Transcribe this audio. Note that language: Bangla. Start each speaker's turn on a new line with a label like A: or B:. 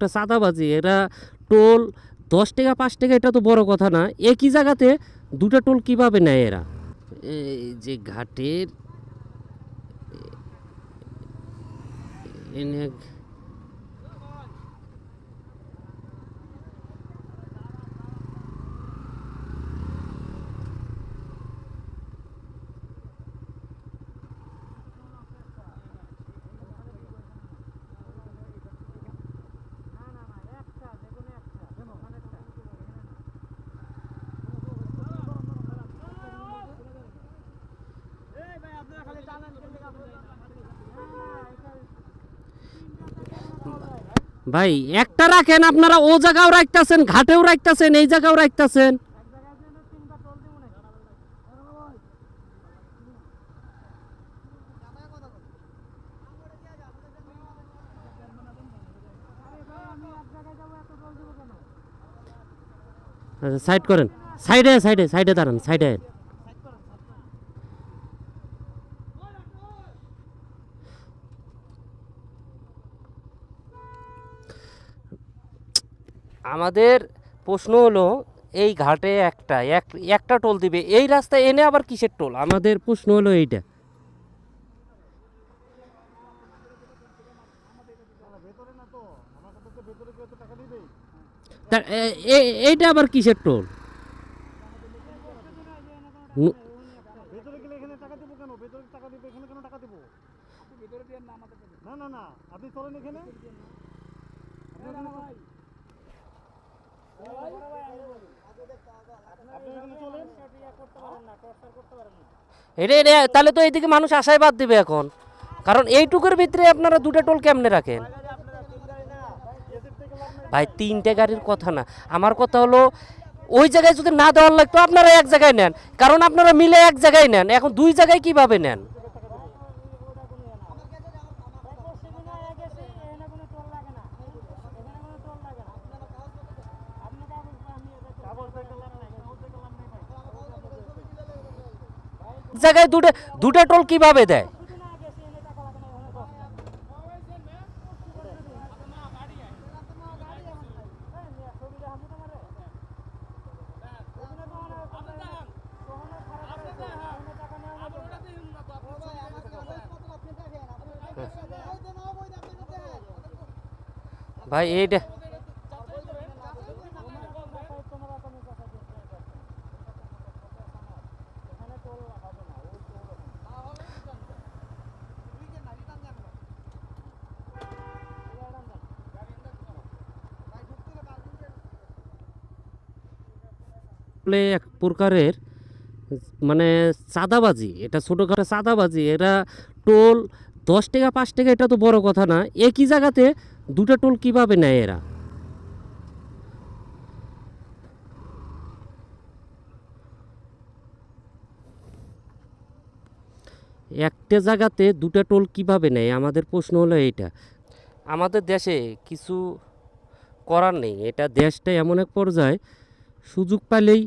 A: একটা চাঁদাবাজি। এরা টোল 10 টাকা 5 টাকা, এটা তো বড় কথা না, একই জায়গাতে দুটা টোল কিভাবে নেয় এরা? এই যে ঘাটের এনে ভাই একটা রাখেন, আপনারা ও জায়গাও রাখতেছেন, ঘাটেও রাখতেছেন, এই জায়গাও রাখতেছেন। আচ্ছা সাইড করেন, সাইডে সাইডে সাইডে দাঁড়ান, সাইডে। আমাদের প্রশ্ন হলো, এই ঘাটে একটা টোল দিবে, এই রাস্তায় এনে আবার কিসের টোল? আমাদের প্রশ্ন হলো এইটা। এইটা আবার কিসের টোল? তাহলে তো এইদিকে মানুষ আশায় বাদ দিবে এখন, কারণ এইটুকুর ভিতরে আপনারা দুটো টোল কেমনে রাখেন? ভাই 3টে গাড়ির কথা না, আমার কথা হলো ওই জায়গায় যদি না দেওয়ার লাগতো আপনারা এক জায়গায় নেন, কারণ আপনারা মিলে এক জায়গায় নেন, এখন দুই জায়গায় কিভাবে নেন? জায়গায় দুটো টোল কিভাবে দেয়? ভাই এইটা এক প্রকারের মানে চাঁদাবাজি, এটা ছোটোখাটো চাঁদাবাজি। এরা টোল 10 টাকা 5 টাকা, এটা তো বড় কথা না, একই জায়গাতে দুটো টোল কিভাবে নেয় এরা? একটা জায়গাতে দুটো টোল কিভাবে নেয়? আমাদের প্রশ্ন হলো এইটা। আমাদের দেশে কিছু করার নেই, এটা দেশটা এমন এক পর্যায়ে সুযোগ পাইলেই